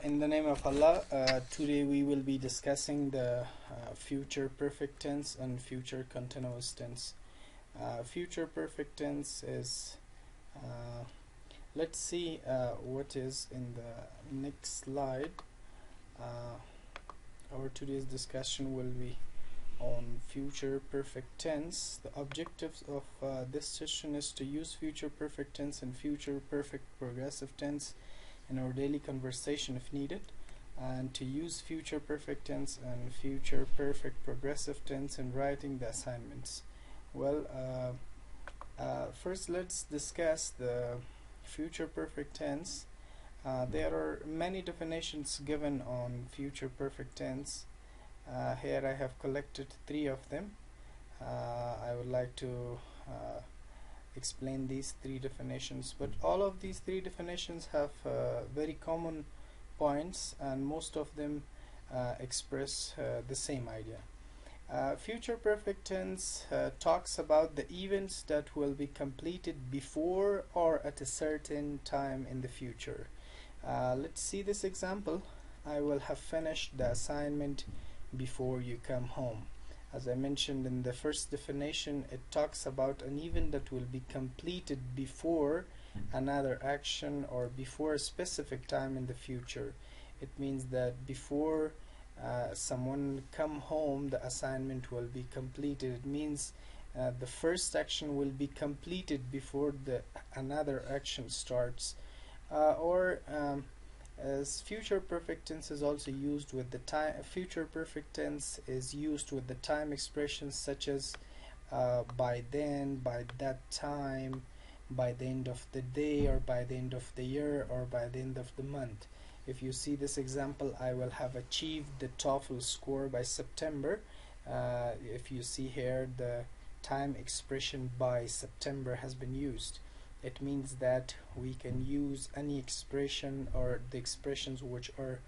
In the name of Allah, today we will be discussing the future perfect tense and future continuous tense. Future perfect tense is, let's see what is in the next slide. Our today's discussion will be on future perfect tense. The objectives of this session is to use future perfect tense and future perfect progressive tense in our daily conversation if needed, and to use future perfect tense and future perfect progressive tense in writing the assignments. Well, first let's discuss the future perfect tense. There are many definitions given on future perfect tense. Here I have collected 3 of them. I would like to explain these 3 definitions, but all of these 3 definitions have very common points, and most of them express the same idea. Future perfect tense talks about the events that will be completed before or at a certain time in the future. Let's see this example. I will have finished the assignment before you come home. As I mentioned in the first definition, it talks about an event that will be completed before another action or before a specific time in the future. It means that before someone come home, the assignment will be completed. It means the first action will be completed before another action starts. As future perfect tense is also used with the time. Future perfect tense is used with the time expressions such as by then, by that time, by the end of the day, or by the end of the year, or by the end of the month. If you see this example, I will have achieved the TOEFL score by September. If you see here, the time expression by September has been used. It means that we can use any expression or the expressions which are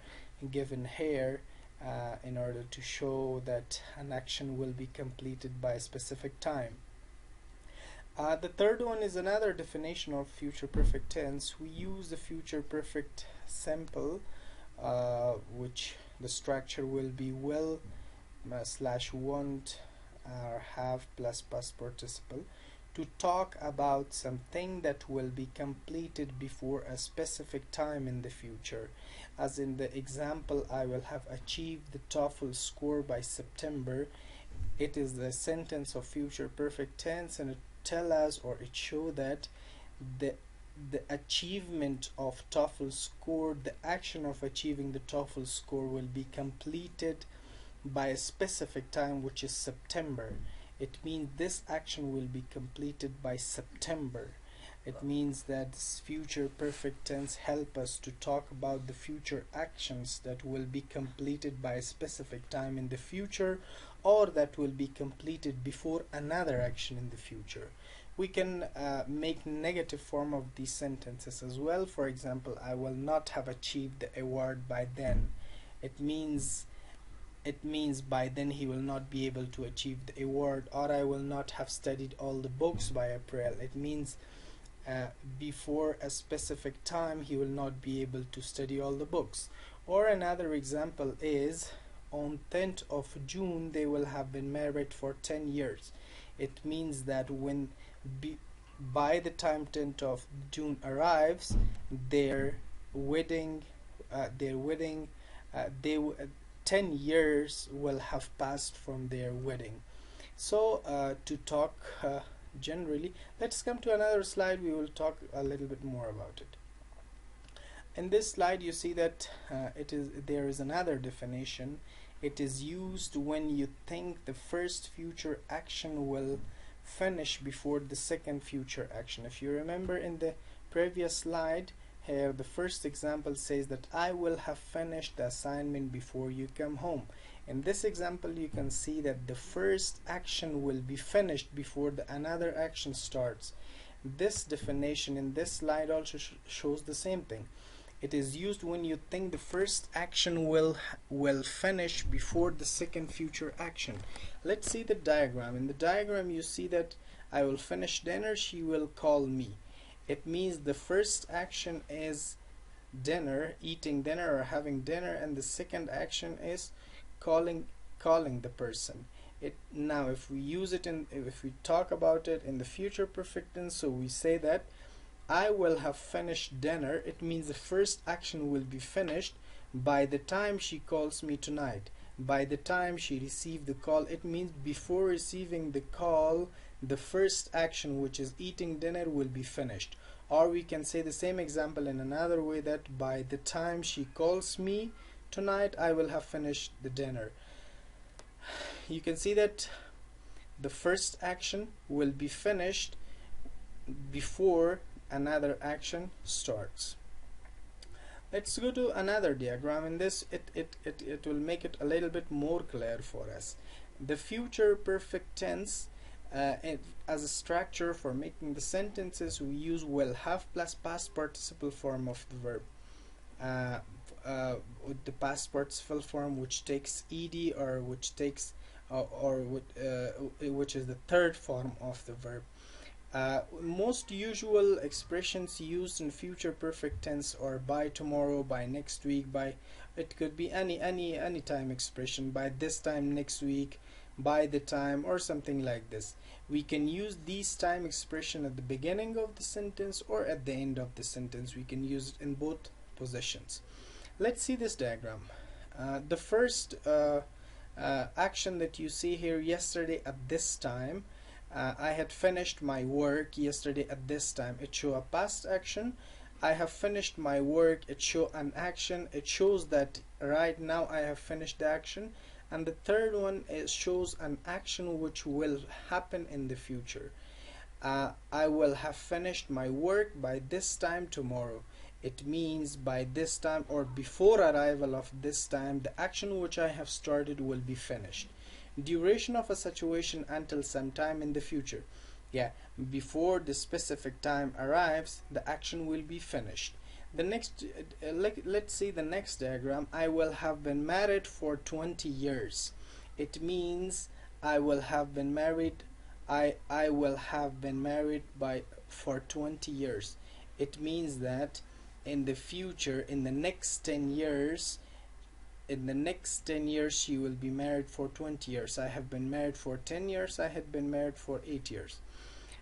given here in order to show that an action will be completed by a specific time. The third one is another definition of future perfect tense. We use the future perfect simple, which the structure will be will / want or have plus past participle, to talk about something that will be completed before a specific time in the future. As in the example, I will have achieved the TOEFL score by September. It is the sentence of future perfect tense, and it tell us, or it show that the achievement of TOEFL score, the action of achieving the TOEFL score will be completed by a specific time, which is September. It means this action will be completed by September. It means that this future perfect tense help us to talk about the future actions that will be completed by a specific time in the future, or that will be completed before another action in the future. We can make negative form of these sentences as well. For example, I will not have achieved the award by then. It means by then he will not be able to achieve the award, or I will not have studied all the books by April. It means before a specific time he will not be able to study all the books. Or another example is, on 10th of June they will have been married for 10 years. It means that when by the time 10th of June arrives, their wedding 10 years will have passed from their wedding. So to talk generally, let's come to another slide. We will talk a little bit more about it. In this slide you see that there is another definition. It is used when you think the first future action will finish before the second future action. If you remember in the previous slide, here the first example says that I will have finished the assignment before you come home. In this example you can see that the first action will be finished before another action starts. This definition in this slide also shows the same thing. It is used when you think the first action will finish before the second future action. Let's see the diagram. In the diagram you see that I will finish dinner, she will call me. It means the first action is dinner, eating dinner or having dinner, and the second action is calling the person. It now, if we use it in, if we talk about it in the future perfect tense, so we say that I will have finished dinner. It means the first action will be finished by the time she calls me tonight. By the time she received the call, it means before receiving the call, the first action, which is eating dinner, will be finished. Or we can say the same example in another way, that by the time she calls me tonight, I will have finished the dinner. You can see that the first action will be finished before another action starts. Let's go to another diagram. In this, it will make it a little bit more clear for us. The future perfect tense, as a structure for making the sentences, we use will have plus past participle form of the verb. With the past participle form, which takes ed, or which takes which is the third form of the verb. Most usual expressions used in future perfect tense are by tomorrow, by next week, by, it could be any time expression, by this time next week, by the time, or something like this. We can use these time expression at the beginning of the sentence or at the end of the sentence. We can use it in both positions. Let's see this diagram. The first action that you see here, yesterday at this time, I had finished my work yesterday at this time. It shows a past action. I have finished my work. It shows an action. It shows that right now I have finished the action. And the third one shows an action which will happen in the future. I will have finished my work by this time tomorrow. It means by this time, or before arrival of this time, the action which I have started will be finished. Duration of a situation until some time in the future. Yeah, before the specific time arrives, the action will be finished. The next, let's see the next diagram. I will have been married for 20 years. It means I will have been married. I will have been married for 20 years. It means that in the future, in the next 10 years, she will be married for 20 years. I have been married for 10 years. I had been married for 8 years.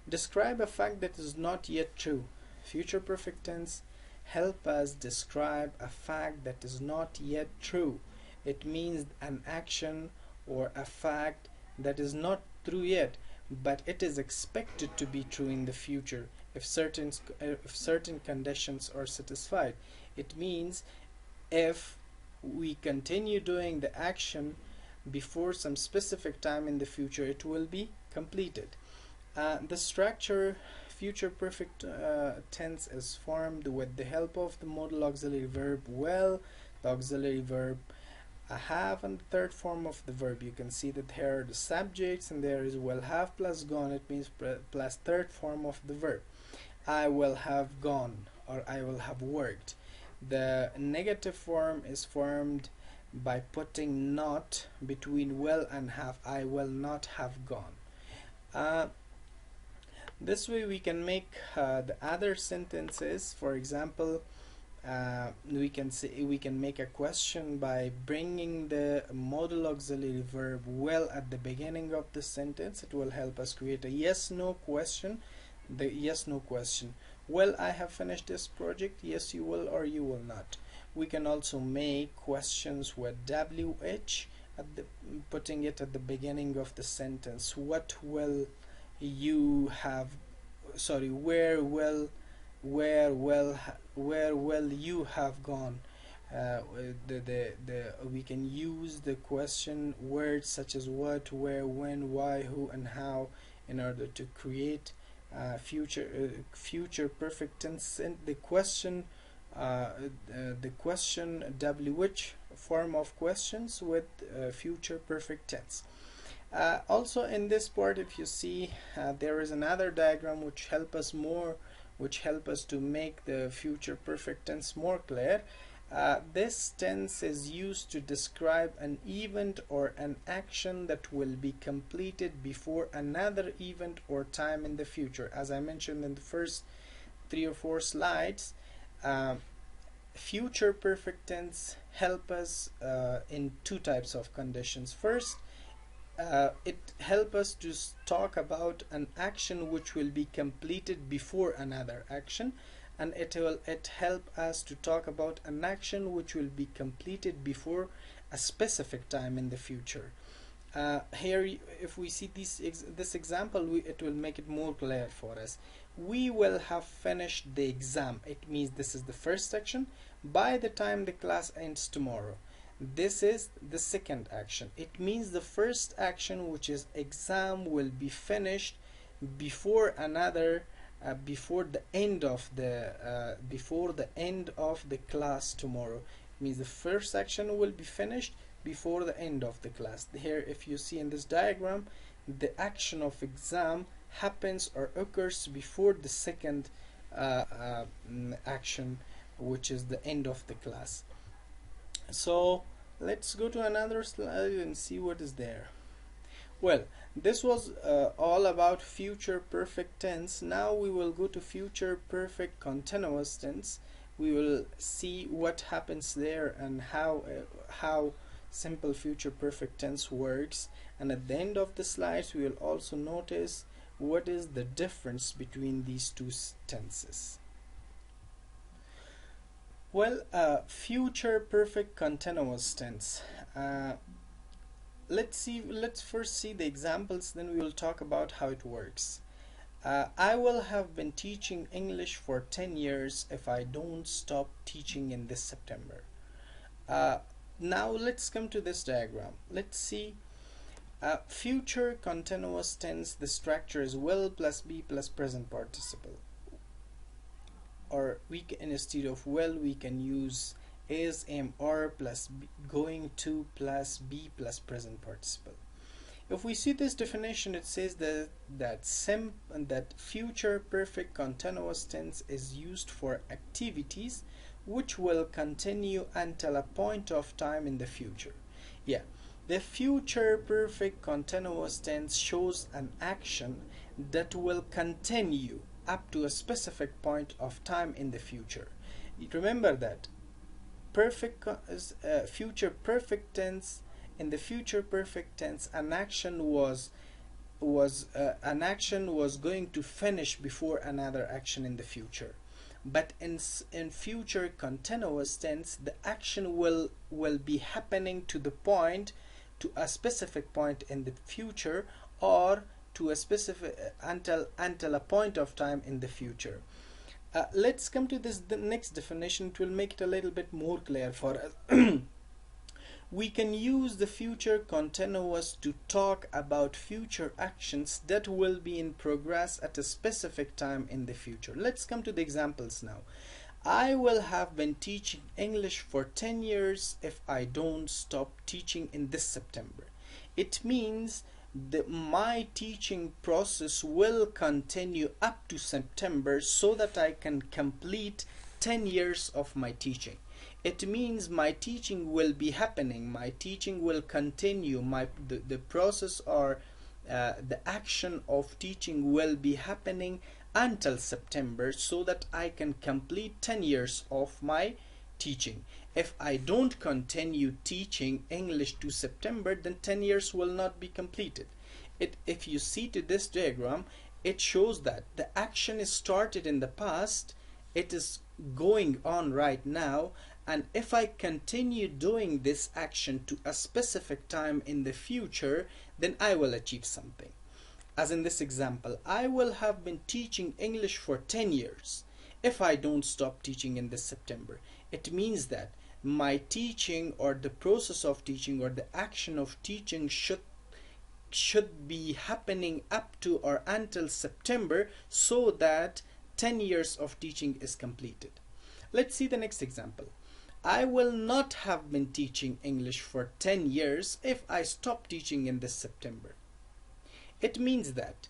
Describe a fact that is not yet true. Future perfect tense help us describe a fact that is not yet true. It means an action or a fact that is not true yet, but it is expected to be true in the future if certain conditions are satisfied. It means if we continue doing the action before some specific time in the future, it will be completed. The structure future perfect tense is formed with the help of the modal auxiliary verb will, the auxiliary verb have, and the third form of the verb. You can see that here are the subjects, and there is will have plus gone. It means plus third form of the verb. I will have gone, or I will have worked. The negative form is formed by putting not between will and have. I will not have gone. This way we can make the other sentences. For example, we can make a question by bringing the modal auxiliary verb will at the beginning of the sentence. It will help us create a yes/no question. The yes/no question. Will I have finished this project? Yes, you will, or you will not. We can also make questions with WH putting it at the beginning of the sentence. What will you have? Sorry, where will you have gone? We can use the question words such as what, where, when, why, who, and how in order to create future perfect tense. The question WH form of questions with future perfect tense. Also in this part, if you see, there is another diagram which help us to make the future perfect tense more clear. This tense is used to describe an event or an action that will be completed before another event or time in the future. As I mentioned in the first 3 or 4 slides, future perfect tense help us in two types of conditions. First, it help us to talk about an action which will be completed before another action, and it help us to talk about an action which will be completed before a specific time in the future. Here, if we see this example, it will make it more clear for us. We will have finished the exam. It means this is the first action. By the time the class ends tomorrow, this is the second action. It means the first action, which is exam, will be finished before another before the end of the class tomorrow. It means the first action will be finished before the end of the class. Here, if you see in this diagram, the action of exam happens or occurs before the second action, which is the end of the class. So let's go to another slide and see what is there. Well, this was all about future perfect tense. Now we will go to future perfect continuous tense. We will see what happens there and how simple future perfect tense works, and at the end of the slides we will also notice what is the difference between these two tenses. Well, future perfect continuous tense. Let's first see the examples, then we will talk about how it works. I will have been teaching English for 10 years if I don't stop teaching in this September. Now let's come to this diagram. Let's see future continuous tense. The structure is will plus be plus present participle, or we can, instead of will, we can use is, am, are plus be, going to plus be plus present participle. If we see this definition, it says that future perfect continuous tense is used for activities which will continue until a point of time in the future. Yeah, the future perfect continuous tense shows an action that will continue up to a specific point of time in the future. Remember that future perfect tense, in the future perfect tense, an action was going to finish before another action in the future. But in future continuous tense, the action will be happening to a specific point in the future, or to a specific until a point of time in the future. Let's come to the next definition. It will make it a little bit more clear for us. We can use the future continuous to talk about future actions that will be in progress at a specific time in the future. Let's come to the examples now. I will have been teaching English for 10 years if I don't stop teaching in this September. It means that my teaching process will continue up to September so that I can complete 10 years of my teaching. It means my teaching will be happening, my teaching will continue, the process or the action of teaching will be happening until September so that I can complete 10 years of my teaching. If I don't continue teaching English to September, then 10 years will not be completed. If you see to this diagram, it shows that the action is started in the past, it is going on right now, and if I continue doing this action to a specific time in the future, then I will achieve something. As in this example, I will have been teaching English for 10 years if I don't stop teaching in this September. It means that my teaching, or the process of teaching, or the action of teaching should be happening up to or until September so that 10 years of teaching is completed. Let's see the next example. I will not have been teaching English for 10 years if I stop teaching in this September. It means that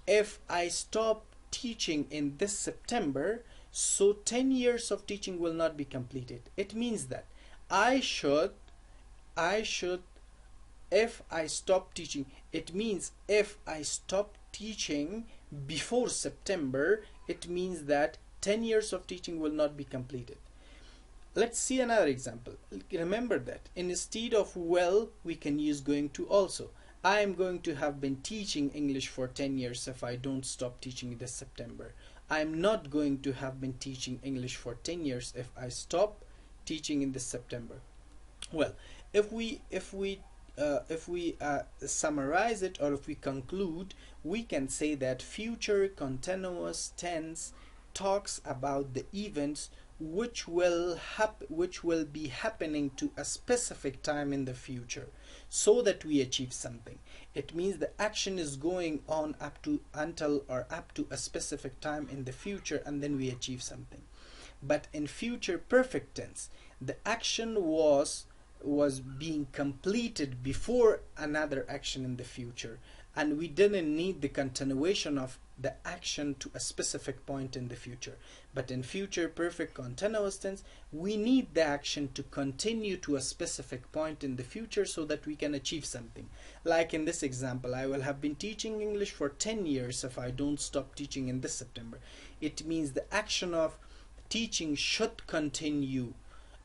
if I stop teaching in this September, so 10 years of teaching will not be completed. It means that I should, if I stop teaching, it means if I stop teaching before September, it means that 10 years of teaching will not be completed. Let's see another example. Remember that instead of will, we can use going to also. I am going to have been teaching English for 10 years if I don't stop teaching this September. I am not going to have been teaching English for 10 years if I stop teaching in this September. Well, if we summarize it, or if we conclude, we can say that future continuous tense talks about the events which will be happening to a specific time in the future, so that we achieve something. It means the action is going on up to a specific time in the future, and then we achieve something. But in future perfect tense, the action was being completed before another action in the future, and we didn't need the continuation of the action to a specific point in the future. But in future perfect continuous tense, we need the action to continue to a specific point in the future so that we can achieve something. Like in this example, I will have been teaching English for 10 years if I don't stop teaching in this September. It means the action of teaching should continue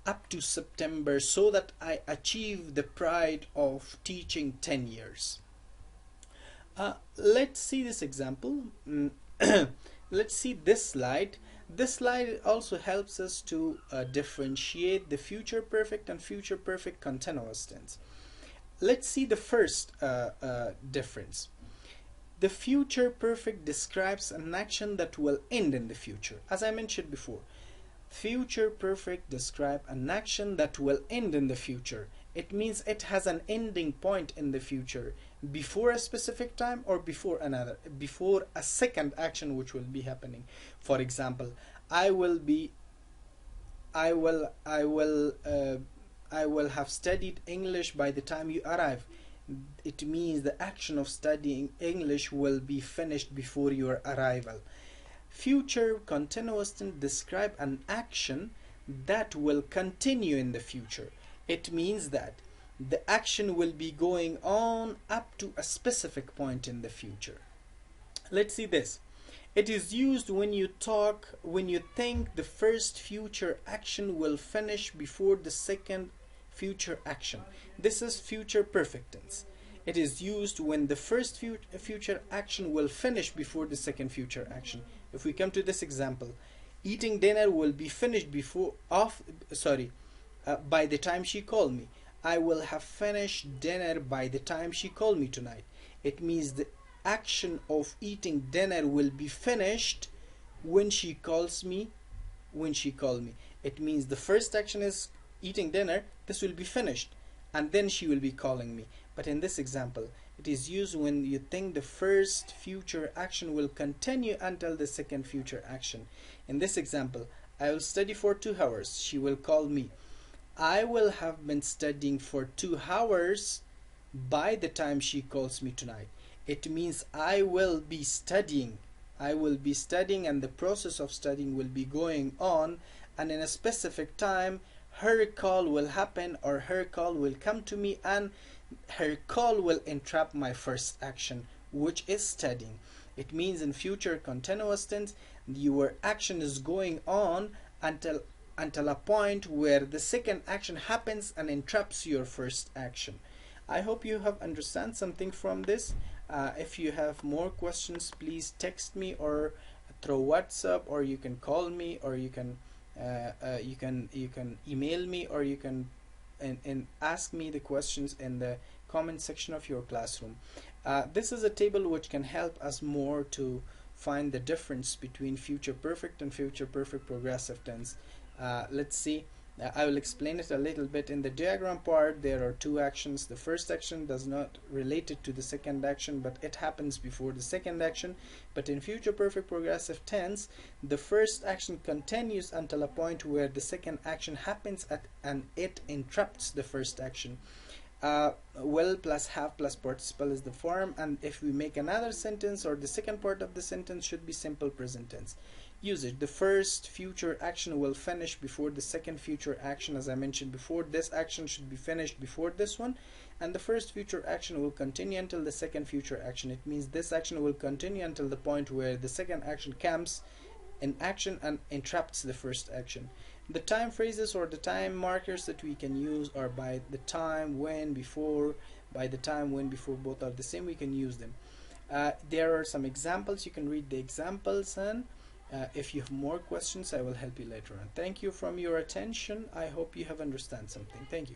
up to September so that I achieve the pride of teaching 10 years. Let's see this example. Let's see this slide. This slide also helps us to differentiate the future perfect and future perfect continuous tense. Let's see the first difference. The future perfect describes an action that will end in the future. As I mentioned before, future perfect describe an action that will end in the future. It means it has an ending point in the future, before a specific time or before a second action which will be happening. For example, I will have studied English by the time you arrive. It means the action of studying English will be finished before your arrival. Future continuous tense describe an action that will continue in the future. It means that the action will be going on up to a specific point in the future. Let's see this. It is used when you think the first future action will finish before the second future action. This is future perfect tense. It is used when the first future action will finish before the second future action. If we come to this example, eating dinner will be finished by the time she called me. I will have finished dinner by the time she called me tonight. It means the action of eating dinner will be finished when she calls me. It means the first action is eating dinner. This will be finished, and then she will be calling me. But in this example, it is used when you think the first future action will continue until the second future action. In this example, I will study for 2 hours. She will call me. I will have been studying for 2 hours by the time she calls me tonight. It means I will be studying, and the process of studying will be going on, and in a specific time her call will happen, or her call will come to me, and her call will interrupt my first action, which is studying. It means in future continuous tense, your action is going on until a point where the second action happens and interrupts your first action. I hope you have understand something from this. If you have more questions, please text me or through WhatsApp, or you can call me, or you can email me, or you can and ask me the questions in the comment section of your classroom. This is a table which can help us more to find the difference between future perfect and future perfect progressive tense. Let's see. I will explain it a little bit. In the diagram part, there are 2 actions. The first action does not relate it to the second action, but it happens before the second action. But in future perfect progressive tense, the first action continues until a point where the second action happens and it interrupts the first action. Will plus have plus participle is the form, and if we make another sentence, or the second part of the sentence should be simple present tense. Usage: the first future action will finish before the second future action. As I mentioned before, this action should be finished before this one, and the first future action will continue until the second future action. It means this action will continue until the point where the second action comes in action and interrupts the first action. The time phrases or the time markers that we can use are by the time, when, before. By the time, when, before, both are the same, we can use them. There are some examples. You can read the examples, and if you have more questions, I will help you later on. Thank you from your attention. I hope you have understand something. Thank you.